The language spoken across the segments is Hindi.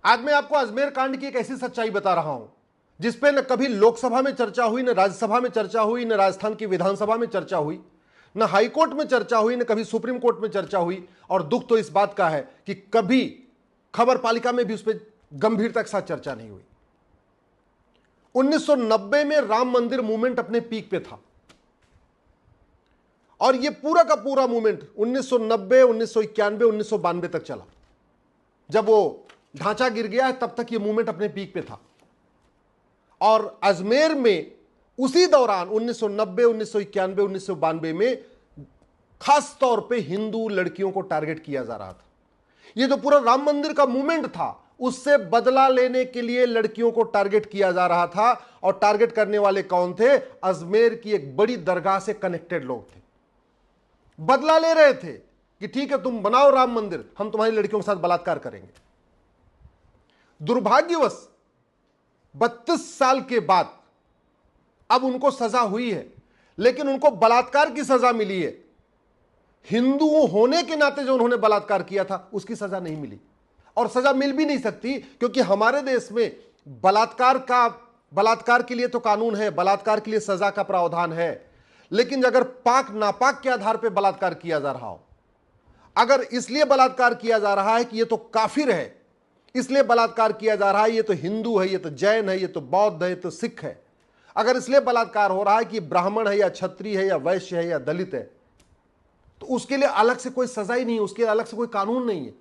आज मैं आपको अजमेर कांड की एक ऐसी सच्चाई बता रहा हूं जिसपे न कभी लोकसभा में चर्चा हुई, न राज्यसभा में चर्चा हुई, न राजस्थान की विधानसभा में चर्चा हुई, न हाईकोर्ट में चर्चा हुई, न कभी सुप्रीम कोर्ट में चर्चा हुई। और दुख तो इस बात का है कि कभी खबर पालिका में भी उस पर गंभीरता के साथ चर्चा नहीं हुई। 1990 में राम मंदिर मूवमेंट अपने पीक पे था और यह पूरा का पूरा मूवमेंट 1990, 1991, 1992 तक चला। जब वो ढांचा गिर गया है तब तक यह मूवमेंट अपने पीक पे था। और अजमेर में उसी दौरान 1990, 1991, 1992 में खास तौर पे हिंदू लड़कियों को टारगेट किया जा रहा था। यह जो पूरा राम मंदिर का मूवमेंट था उससे बदला लेने के लिए लड़कियों को टारगेट किया जा रहा था। और टारगेट करने वाले कौन थे? अजमेर की एक बड़ी दरगाह से कनेक्टेड लोग थे। बदला ले रहे थे कि ठीक है तुम बनाओ राम मंदिर, हम तुम्हारी लड़कियों के साथ बलात्कार करेंगे। दुर्भाग्यवश 32 साल के बाद अब उनको सजा हुई है, लेकिन उनको बलात्कार की सजा मिली है। हिंदू होने के नाते जो उन्होंने बलात्कार किया था उसकी सजा नहीं मिली और सजा मिल भी नहीं सकती, क्योंकि हमारे देश में बलात्कार के लिए तो कानून है, बलात्कार के लिए सजा का प्रावधान है। लेकिन अगर पाक नापाक के आधार पर बलात्कार किया जा रहा हो, अगर इसलिए बलात्कार किया जा रहा है कि यह तो काफिर है, इसलिए बलात्कार किया जा रहा है, ये तो हिंदू है, ये तो जैन है, ये तो बौद्ध है, ये तो सिख है, अगर इसलिए बलात्कार हो रहा है कि ब्राह्मण है या क्षत्रिय है या वैश्य है या दलित है, तो उसके लिए अलग से कोई सजा ही नहीं है, उसके लिए अलग से कोई कानून नहीं है।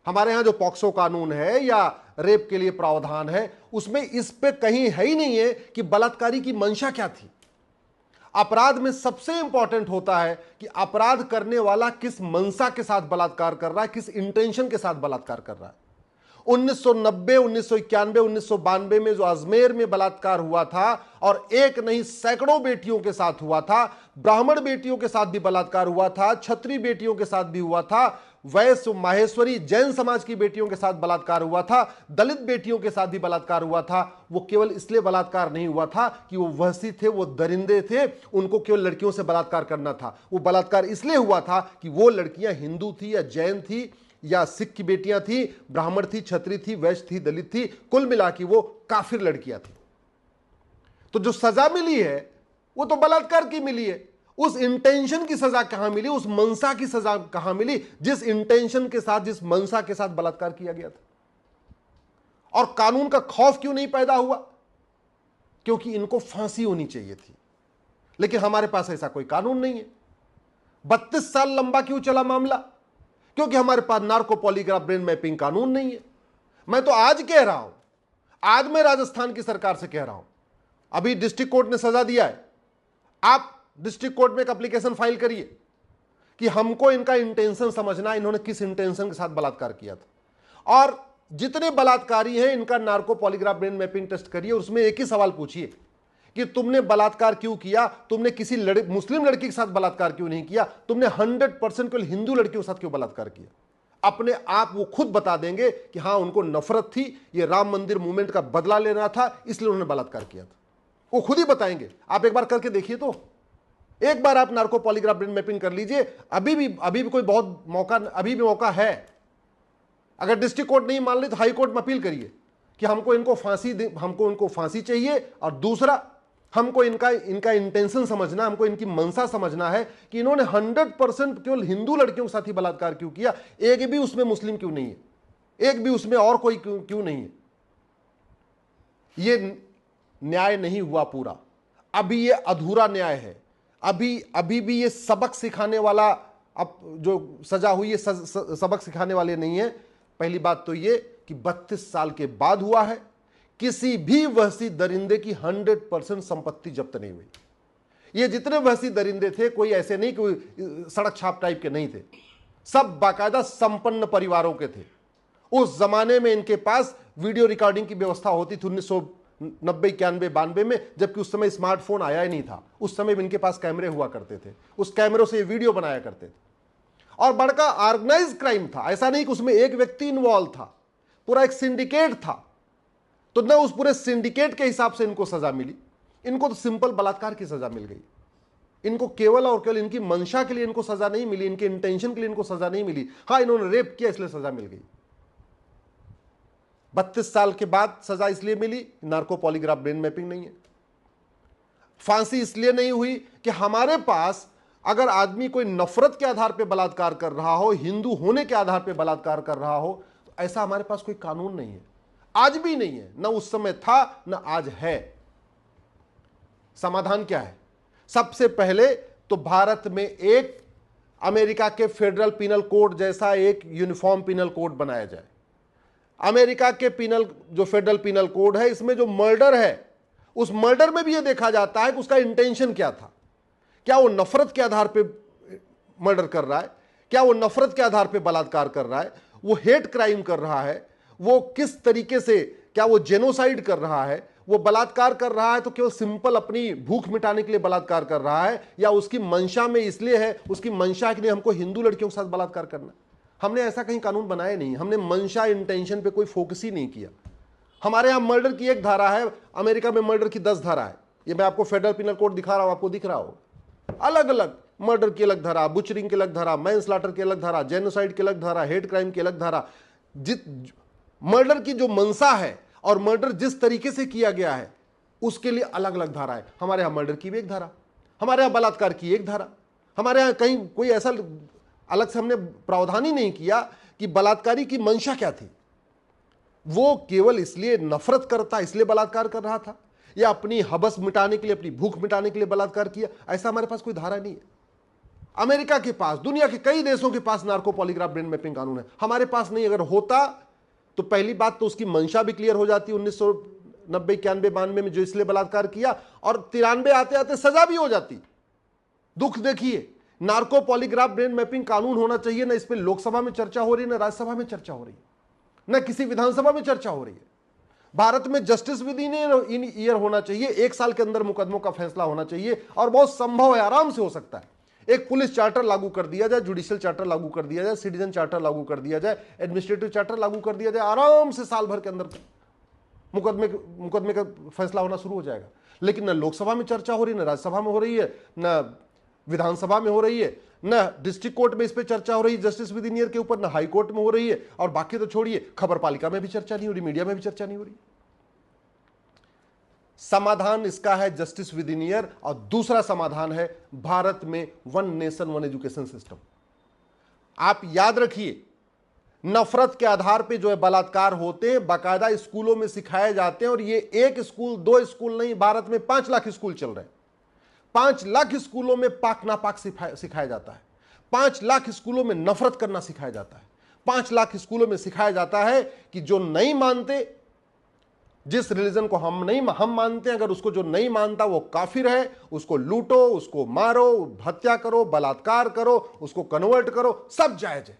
हमारे यहां जो पॉक्सो कानून है या रेप के लिए प्रावधान है, उसमें इस पे कहीं है ही नहीं है कि बलात्कारी की मंशा क्या थी। अपराध में सबसे इंपॉर्टेंट होता है कि अपराध करने वाला किस मंशा के साथ बलात्कार कर रहा है, किस इंटेंशन के साथ बलात्कार कर रहा है। 1990, 1991, 1992 में जो अजमेर में बलात्कार हुआ था, और एक नहीं सैकड़ों बेटियों के साथ हुआ था, ब्राह्मण बेटियों के साथ भी बलात्कार हुआ था, क्षत्रिय बेटियों के साथ भी हुआ था, वैश्य माहेश्वरी जैन समाज की बेटियों के साथ बलात्कार हुआ था, दलित बेटियों के साथ भी बलात्कार हुआ था। वो केवल इसलिए बलात्कार नहीं हुआ था कि वो वहसी थे, वो दरिंदे थे, उनको केवल लड़कियों से बलात्कार करना था। वो बलात्कार इसलिए हुआ था कि वो लड़कियां हिंदू थी या जैन थी या सिख की बेटियां थी, ब्राह्मण थी, क्षत्रिय थी, वैश्य थी, दलित थी, कुल मिला के वो काफिर लड़कियां थी। तो जो सजा मिली है वो तो बलात्कार की मिली है। उस इंटेंशन की सजा कहां मिली, उस मनसा की सजा कहां मिली जिस इंटेंशन के साथ, जिस मनसा के साथ बलात्कार किया गया था। और कानून का खौफ क्यों नहीं पैदा हुआ? क्योंकि इनको फांसी होनी चाहिए थी, लेकिन हमारे पास ऐसा कोई कानून नहीं है। 32 साल लंबा क्यों चला मामला? क्योंकि हमारे पास नार्को पॉलीग्राफ ब्रेन मैपिंग कानून नहीं है। मैं तो आज कह रहा हूं, आज मैं राजस्थान की सरकार से कह रहा हूं, अभी डिस्ट्रिक्ट कोर्ट ने सजा दिया है, आप डिस्ट्रिक्ट कोर्ट में एक एप्लीकेशन फाइल करिए कि हमको इनका इंटेंशन समझना, इन्होंने किस इंटेंशन के साथ बलात्कार किया था। और जितने बलात्कारी हैं इनका narco polygraph brain mapping test करिए, उसमें एक ही सवाल पूछिए कि तुमने बलात्कार क्यों किया, तुमने किसी मुस्लिम लड़की के साथ बलात्कार क्यों नहीं किया, तुमने 100% केवल हिंदू लड़कियों के साथ क्यों बलात्कार किया। अपने आप वो खुद बता देंगे कि हां उनको नफरत थी, ये राम मंदिर मूवमेंट का बदला लेना था, इसलिए उन्होंने बलात्कार किया था। वो खुद ही बताएंगे। आप एक बार करके देखिए, तो एक बार आप नार्को पॉलीग्राफ ब्रेन मैपिंग कर लीजिए। अभी भी कोई बहुत मौका, अभी भी मौका है। अगर डिस्ट्रिक्ट कोर्ट नहीं मान ली तो हाई कोर्ट में अपील करिए कि हमको इनको फांसी चाहिए। और दूसरा, हमको इनका इंटेंशन समझना, हमको इनकी मंशा समझना है कि इन्होंने 100% केवल हिंदू लड़कियों के साथ ही बलात्कार क्यों किया, एक भी उसमें मुस्लिम क्यों नहीं है, एक भी उसमें और कोई क्यों नहीं है। यह न्याय नहीं हुआ पूरा, अभी यह अधूरा न्याय है। अभी भी ये सबक सिखाने वाला, अब जो सजा हुई है सबक सिखाने वाले नहीं है। पहली बात तो ये कि 32 साल के बाद हुआ है, किसी भी वहसी दरिंदे की 100% संपत्ति जब्त नहीं हुई। ये जितने वहसी दरिंदे थे, कोई ऐसे नहीं, कोई सड़क छाप टाइप के नहीं थे, सब बाकायदा संपन्न परिवारों के थे। उस जमाने में इनके पास वीडियो रिकॉर्डिंग की व्यवस्था होती थी 1990, 91, 92 में, जबकि उस समय स्मार्टफोन आया ही नहीं था। उस समय इनके पास कैमरे हुआ करते थे, उस कैमरों से ये वीडियो बनाया करते थे। और बड़का ऑर्गेनाइज क्राइम था, ऐसा नहीं कि उसमें एक व्यक्ति इन्वॉल्व था, पूरा एक सिंडिकेट था। तो न उस पूरे सिंडिकेट के हिसाब से इनको सजा मिली, इनको तो सिंपल बलात्कार की सजा मिल गई। इनको केवल और केवल इनकी मंशा के लिए इनको सजा नहीं मिली, इनके इंटेंशन के लिए इनको सजा नहीं मिली। हां, इन्होंने रेप किया इसलिए सजा मिल गई। 32 साल के बाद सजा इसलिए मिली, नार्को पॉलीग्राफ ब्रेन मैपिंग नहीं है। फांसी इसलिए नहीं हुई कि हमारे पास अगर आदमी कोई नफरत के आधार पर बलात्कार कर रहा हो, हिंदू होने के आधार पर बलात्कार कर रहा हो, तो ऐसा हमारे पास कोई कानून नहीं है, आज भी नहीं है, ना उस समय था ना आज है। समाधान क्या है? सबसे पहले तो भारत में एक अमेरिका के फेडरल पिनल कोड जैसा एक यूनिफॉर्म पिनल कोड बनाया जाए। अमेरिका के जो फेडरल पिनल कोड है, इसमें जो मर्डर है, उस मर्डर में भी यह देखा जाता है कि उसका इंटेंशन क्या था। क्या वो नफरत के आधार पे मर्डर कर रहा है, क्या वो नफरत के आधार पे बलात्कार कर रहा है, वो हेट क्राइम कर रहा है, वो किस तरीके से, क्या वो जेनोसाइड कर रहा है, वो बलात्कार कर रहा है तो केवल सिंपल अपनी भूख मिटाने के लिए बलात्कार कर रहा है, या उसकी मंशा में इसलिए है, उसकी मंशा के लिए हमको हिंदू लड़कियों के साथ बलात्कार करना। हमने ऐसा कहीं कानून बनाया नहीं, हमने मंशा इंटेंशन पे कोई फोकस ही नहीं किया। हमारे यहां मर्डर की एक धारा है, अमेरिका में मर्डर की 10 धारा है। ये मैं आपको फेडरल पिनल कोड दिखा रहा हूं, आपको दिख रहा हो, अलग अलग मर्डर की अलग धारा, बुचरिंग की अलग धारा, मैनस्लॉटर की अलग धारा, जेनोसाइड की अलग धारा, हेट क्राइम की अलग धारा। मर्डर की जो मंशा है और मर्डर जिस तरीके से किया गया है उसके लिए अलग अलग धारा है। हमारे यहां मर्डर की भी एक धारा, हमारे यहां बलात्कार की एक धारा, हमारे यहां कहीं कोई ऐसा अलग से हमने प्रावधान ही नहीं किया कि बलात्कारी की मंशा क्या थी। वो केवल इसलिए नफरत करता, इसलिए बलात्कार कर रहा था, या अपनी हबस मिटाने के लिए, अपनी भूख मिटाने के लिए बलात्कार किया, ऐसा हमारे पास कोई धारा नहीं है। अमेरिका के पास, दुनिया के कई देशों के पास नार्को पॉलीग्राफ ब्रेन मैपिंग कानून है, हमारे पास नहीं। अगर होता तो पहली बात तो उसकी मंशा भी क्लियर हो जाती, 1990, 91, 92 में जो इसलिए बलात्कार किया, और 93 आते आते सजा भी हो जाती। दुख देखिए, नार्को पॉलीग्राफ ब्रेन मैपिंग कानून होना चाहिए, ना इस पर लोकसभा में चर्चा हो रही है, ना राज्यसभा में चर्चा हो रही है, ना किसी विधानसभा में चर्चा हो रही है। भारत में जस्टिस विद इन ईयर होना चाहिए, 1 साल के अंदर मुकदमों का फैसला होना चाहिए, और बहुत संभव है, आराम से हो सकता है। एक पुलिस चार्टर लागू कर दिया जाए, जुडिशियल चार्टर लागू कर दिया जाए, सिटीजन चार्टर लागू कर दिया जाए, एडमिनिस्ट्रेटिव चार्टर लागू कर दिया जाए, आराम से साल भर के अंदर मुकदमे का फैसला होना शुरू हो जाएगा। लेकिन न लोकसभा में चर्चा हो रही है, न राज्यसभा में हो रही है, न विधानसभा में हो रही है, न डिस्ट्रिक्ट कोर्ट में इस पर चर्चा हो रही है जस्टिस विद इन ईयर के ऊपर, न हाई कोर्ट में हो रही है, और बाकी तो छोड़िए, खबर पालिका में भी चर्चा नहीं हो रही, मीडिया में भी चर्चा नहीं हो रही। समाधान इसका है जस्टिस विद इन ईयर, और दूसरा समाधान है भारत में one nation one education system. आप याद रखिए, नफरत के आधार पे जो है बलात्कार होते हैं, बाकायदा स्कूलों में सिखाए जाते हैं, और ये 1 स्कूल 2 स्कूल नहीं, भारत में 5 लाख स्कूल चल रहे हैं। 5 लाख स्कूलों में पाक नापाक सिखाया जाता है, 5 लाख स्कूलों में नफरत करना सिखाया जाता है, 5 लाख स्कूलों में सिखाया जाता है कि जो नहीं मानते, जिस रिलीजन को हम मानते हैं, अगर उसको जो नहीं मानता वो काफिर है, उसको लूटो, उसको मारो, हत्या करो, बलात्कार करो, उसको कन्वर्ट करो, सब जायज है।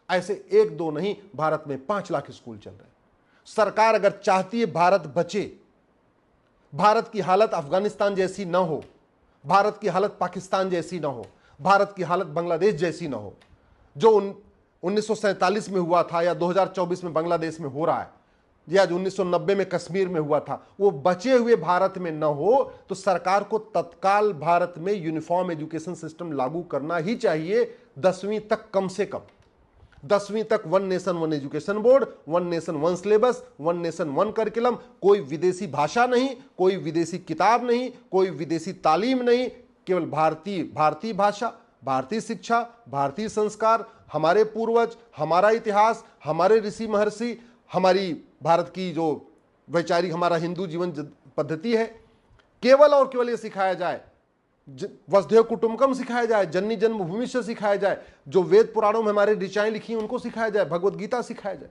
ऐसे 1-2 नहीं, भारत में 5 लाख स्कूल चल रहे हैं। सरकार अगर चाहती है भारत बचे, भारत की हालत अफगानिस्तान जैसी ना हो, भारत की हालत पाकिस्तान जैसी ना हो, भारत की हालत बांग्लादेश जैसी ना हो, जो 1947 में हुआ था या 2024 में बांग्लादेश में हो रहा है, या जो 1990 में कश्मीर में हुआ था, वो बचे हुए भारत में न हो, तो सरकार को तत्काल भारत में यूनिफॉर्म एजुकेशन सिस्टम लागू करना ही चाहिए। 10वीं तक, कम से कम 10वीं तक one nation one education board, one nation one syllabus, one nation one curriculum, कोई विदेशी भाषा नहीं, कोई विदेशी किताब नहीं, कोई विदेशी तालीम नहीं, केवल भारतीय भाषा, भारतीय शिक्षा, भारतीय संस्कार, हमारे पूर्वज, हमारा इतिहास, हमारे ऋषि महर्षि, हमारी भारत की जो वैचारिक हमारा हिंदू जीवन पद्धति है, केवल और केवल ये सिखाया जाए। वसुधैव कुटुंबकम सिखाया जाए, जननी जन्मभूमि से सिखाया जाए, जो वेद पुराणों में हमारे ऋचाएं लिखी उनको सिखाया जाए, भगवत गीता सिखाया जाए।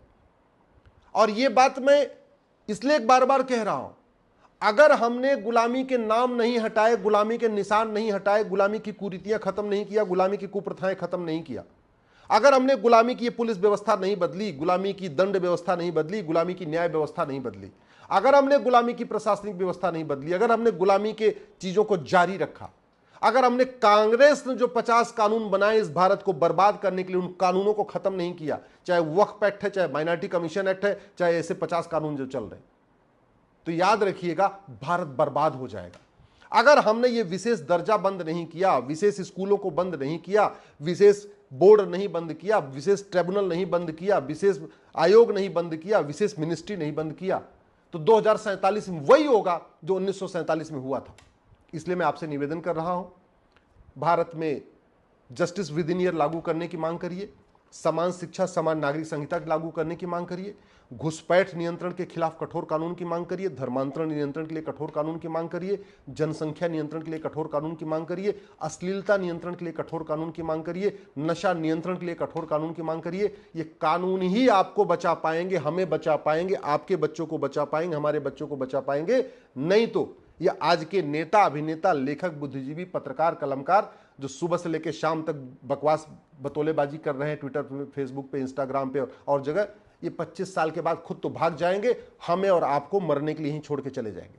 और ये बात मैं इसलिए बार बार कह रहा हूं, अगर हमने गुलामी के नाम नहीं हटाए, गुलामी के निशान नहीं हटाए, गुलामी की कुरीतियां खत्म नहीं किया, गुलामी की कुप्रथाएं खत्म नहीं किया, अगर हमने गुलामी की पुलिस व्यवस्था नहीं बदली, गुलामी की दंड व्यवस्था नहीं बदली, गुलामी की न्याय व्यवस्था नहीं बदली, अगर हमने गुलामी की प्रशासनिक व्यवस्था नहीं बदली, अगर हमने गुलामी के चीजों को जारी रखा, अगर हमने कांग्रेस ने जो 50 कानून बनाए इस भारत को बर्बाद करने के लिए, उन कानूनों को खत्म नहीं किया, चाहे वक्फ एक्ट है, चाहे माइनॉरिटी कमीशन एक्ट है, चाहे ऐसे 50 कानून जो चल रहे, तो याद रखिएगा भारत बर्बाद हो जाएगा। अगर हमने ये विशेष दर्जा बंद नहीं किया, विशेष स्कूलों को बंद नहीं किया, विशेष बोर्ड नहीं बंद किया, विशेष ट्रिब्यूनल नहीं बंद किया, विशेष आयोग नहीं बंद किया, विशेष मिनिस्ट्री नहीं बंद किया, तो 2047 में वही होगा जो 1947 में हुआ था। इसलिए मैं आपसे निवेदन कर रहा हूं, भारत में जस्टिस विद इन ईयर लागू करने की मांग करिए, समान शिक्षा समान नागरिक संहिता लागू करने की मांग करिए, घुसपैठ नियंत्रण के खिलाफ कठोर कानून की मांग करिए, धर्मांतरण नियंत्रण के लिए कठोर कानून की मांग करिए, जनसंख्या नियंत्रण के लिए कठोर कानून की मांग करिए, अश्लीलता नियंत्रण के लिए कठोर कानून की मांग करिए, नशा नियंत्रण के लिए कठोर कानून की मांग करिए। ये कानून ही आपको बचा पाएंगे, हमें बचा पाएंगे, आपके बच्चों को बचा पाएंगे, हमारे बच्चों को बचा पाएंगे। नहीं तो ये आज के नेता, अभिनेता, लेखक, बुद्धिजीवी, पत्रकार, कलमकार जो सुबह से लेकर शाम तक बकवास बतौलेबाजी कर रहे हैं ट्विटर पे, फेसबुक पे, इंस्टाग्राम पे और जगह, ये 25 साल के बाद खुद तो भाग जाएंगे, हमें और आपको मरने के लिए ही छोड़ के चले जाएंगे।